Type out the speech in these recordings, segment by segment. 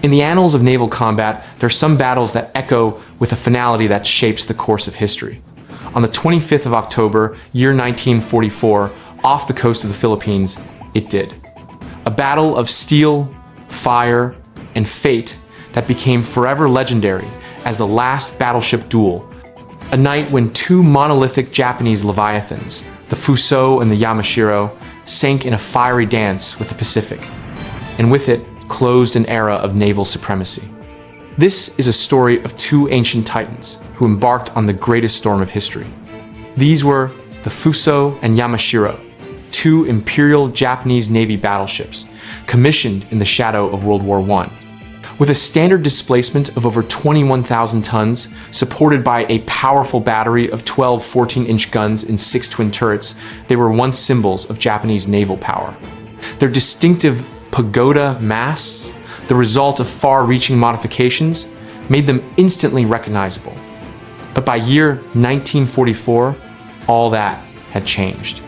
In the annals of naval combat, there are some battles that echo with a finality that shapes the course of history. On the 25th of October, year 1944, off the coast of the Philippines, it did. A battle of steel, fire, and fate that became forever legendary as the last battleship duel. A night when two monolithic Japanese leviathans, the Fusō and the Yamashiro, sank in a fiery dance with the Pacific, and with it closed an era of naval supremacy. This is a story of two ancient titans who embarked on the greatest storm of history. These were the Fusō and Yamashiro, two Imperial Japanese Navy battleships, commissioned in the shadow of World War I. With a standard displacement of over 21,000 tons, supported by a powerful battery of 12 14-inch guns and 6 twin turrets, they were once symbols of Japanese naval power. Their distinctive pagoda masts, the result of far-reaching modifications, made them instantly recognizable. But by year 1944, all that had changed.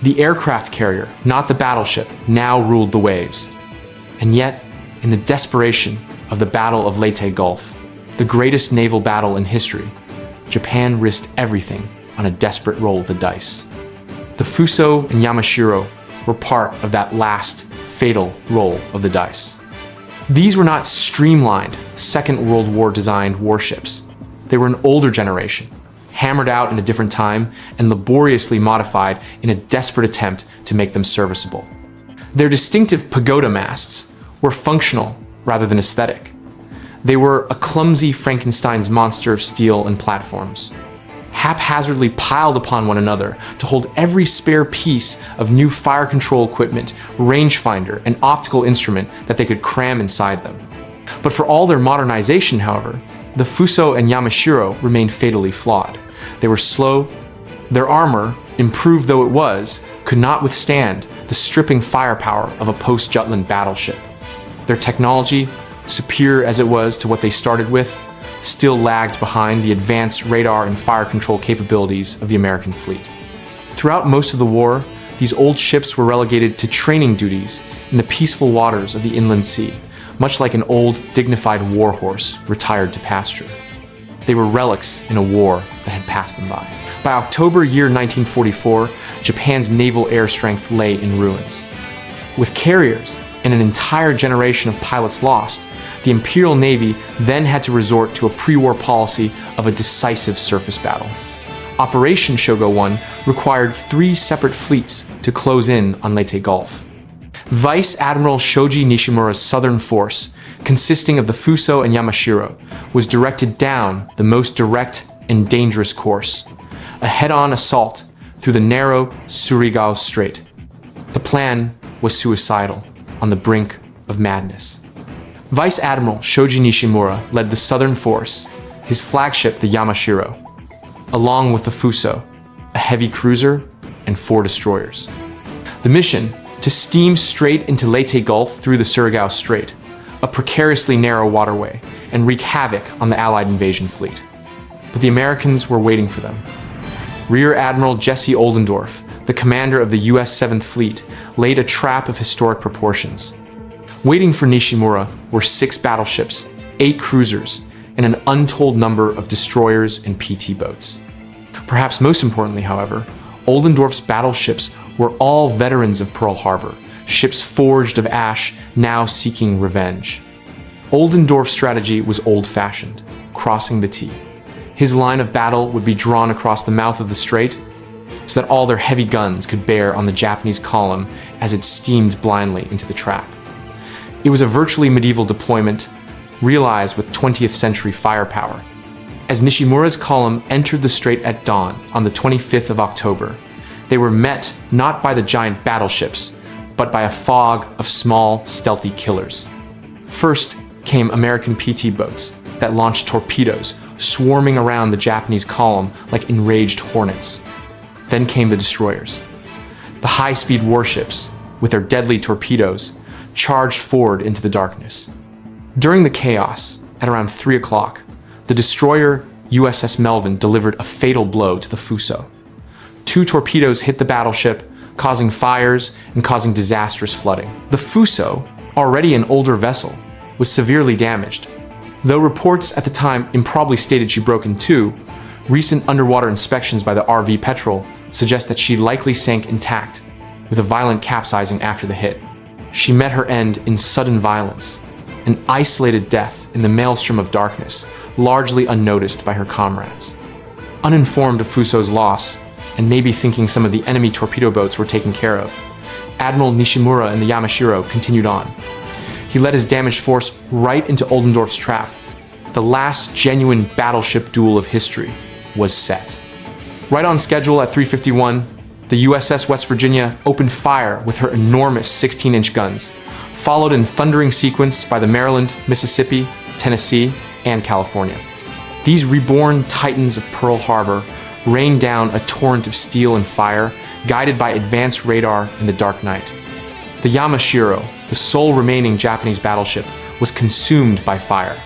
The aircraft carrier, not the battleship, now ruled the waves. And yet, in the desperation of the Battle of Leyte Gulf, the greatest naval battle in history, Japan risked everything on a desperate roll of the dice. The Fusō and Yamashiro were part of that last fatal roll of the dice. These were not streamlined Second World War designed warships. They were an older generation, hammered out in a different time and laboriously modified in a desperate attempt to make them serviceable. Their distinctive pagoda masts were functional rather than aesthetic. They were a clumsy Frankenstein's monster of steel and platforms, haphazardly piled upon one another to hold every spare piece of new fire control equipment, rangefinder, and optical instrument that they could cram inside them. But for all their modernization, however, the Fusō and Yamashiro remained fatally flawed. They were slow. Their armor, improved though it was, could not withstand the stripping firepower of a post-Jutland battleship. Their technology, superior as it was to what they started with, still lagged behind the advanced radar and fire control capabilities of the American fleet. Throughout most of the war, these old ships were relegated to training duties in the peaceful waters of the inland sea, much like an old, dignified warhorse retired to pasture. They were relics in a war that had passed them by. By October year 1944, Japan's naval air strength lay in ruins. With carriers and an entire generation of pilots lost, the Imperial Navy then had to resort to a pre-war policy of a decisive surface battle. Operation Shō-Gō I required 3 separate fleets to close in on Leyte Gulf. Vice Admiral Shōji Nishimura's southern force, consisting of the Fusō and Yamashiro, was directed down the most direct and dangerous course, a head-on assault through the narrow Surigao Strait. The plan was suicidal, on the brink of madness. Vice Admiral Shōji Nishimura led the southern force, his flagship the Yamashiro, along with the Fusō, a heavy cruiser, and 4 destroyers. The mission, to steam straight into Leyte Gulf through the Surigao Strait, a precariously narrow waterway, and wreak havoc on the Allied invasion fleet. But the Americans were waiting for them. Rear Admiral Jesse Oldendorf, the commander of the U.S. 7th Fleet, laid a trap of historic proportions. Waiting for Nishimura were 6 battleships, 8 cruisers, and an untold number of destroyers and PT boats. Perhaps most importantly, however, Oldendorf's battleships were all veterans of Pearl Harbor, ships forged of ash now seeking revenge. Oldendorf's strategy was old-fashioned, crossing the T. His line of battle would be drawn across the mouth of the strait so that all their heavy guns could bear on the Japanese column as it steamed blindly into the trap. It was a virtually medieval deployment, realized with 20th century firepower. As Nishimura's column entered the strait at dawn on the 25th of October, they were met not by the giant battleships, but by a fog of small, stealthy killers. First came American PT boats that launched torpedoes, swarming around the Japanese column like enraged hornets. Then came the destroyers. The high-speed warships, with their deadly torpedoes, charged forward into the darkness. During the chaos, at around 3 o'clock, the destroyer USS Melvin delivered a fatal blow to the Fusō. 2 torpedoes hit the battleship, causing fires and causing disastrous flooding. The Fusō, already an older vessel, was severely damaged. Though reports at the time improbably stated she broke in two, recent underwater inspections by the RV Petrel suggest that she likely sank intact, with a violent capsizing after the hit. She met her end in sudden violence, an isolated death in the maelstrom of darkness, largely unnoticed by her comrades. Uninformed of Fusō's loss, and maybe thinking some of the enemy torpedo boats were taken care of, Admiral Nishimura and the Yamashiro continued on. He led his damaged force right into Oldendorf's trap. The last genuine battleship duel of history was set. Right on schedule at 3:51, the USS West Virginia opened fire with her enormous 16-inch guns, followed in thundering sequence by the Maryland, Mississippi, Tennessee, and California. These reborn titans of Pearl Harbor rained down a torrent of steel and fire, guided by advanced radar in the dark night. The Yamashiro, the sole remaining Japanese battleship, was consumed by fire.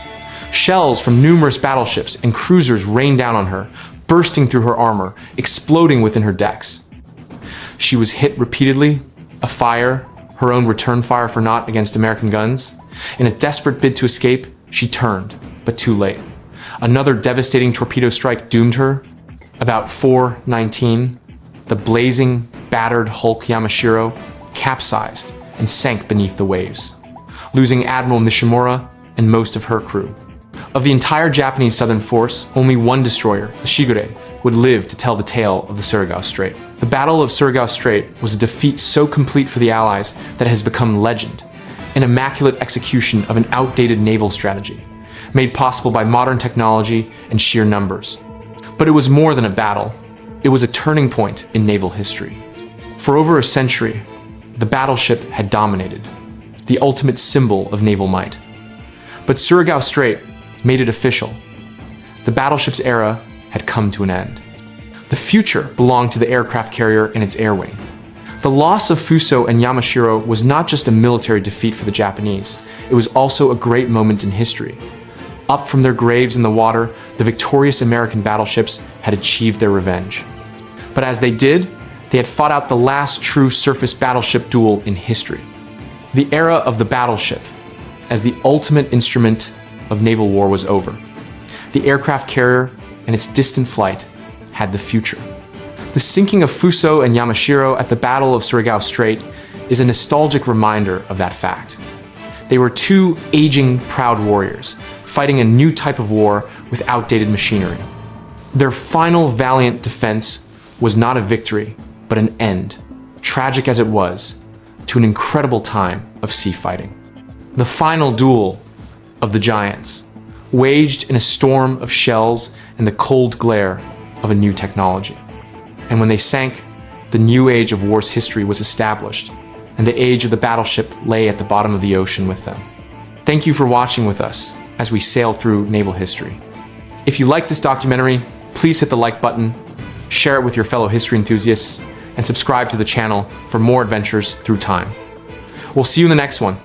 Shells from numerous battleships and cruisers rained down on her, bursting through her armor, exploding within her decks. She was hit repeatedly, a fire, her own return fire for naught against American guns. In a desperate bid to escape, she turned, but too late. Another devastating torpedo strike doomed her. About 4:19, the blazing, battered Hulk Yamashiro capsized and sank beneath the waves, losing Admiral Nishimura and most of her crew. Of the entire Japanese Southern Force, only one destroyer, the Shigure, would live to tell the tale of the Surigao Strait. The Battle of Surigao Strait was a defeat so complete for the Allies that it has become legend, an immaculate execution of an outdated naval strategy, made possible by modern technology and sheer numbers. But it was more than a battle. It was a turning point in naval history. For over a century, the battleship had dominated, the ultimate symbol of naval might. But Surigao Strait made it official. The battleship's era had come to an end. The future belonged to the aircraft carrier and its air wing. The loss of Fusō and Yamashiro was not just a military defeat for the Japanese, it was also a great moment in history. Up from their graves in the water, the victorious American battleships had achieved their revenge. But as they did, they had fought out the last true surface battleship duel in history. The era of the battleship, as the ultimate instrument of naval war, was over. The aircraft carrier and its distant flight had the future. The sinking of Fusō and Yamashiro at the Battle of Surigao Strait is a nostalgic reminder of that fact. They were two aging, proud warriors, fighting a new type of war with outdated machinery. Their final valiant defense was not a victory, but an end, tragic as it was, to an incredible time of sea fighting. The final duel of the giants, waged in a storm of shells and the cold glare of a new technology. And when they sank, the new age of war's history was established, and the age of the battleship lay at the bottom of the ocean with them. Thank you for watching with us as we sail through naval history. If you like this documentary, please hit the like button, share it with your fellow history enthusiasts, and subscribe to the channel for more adventures through time. We'll see you in the next one.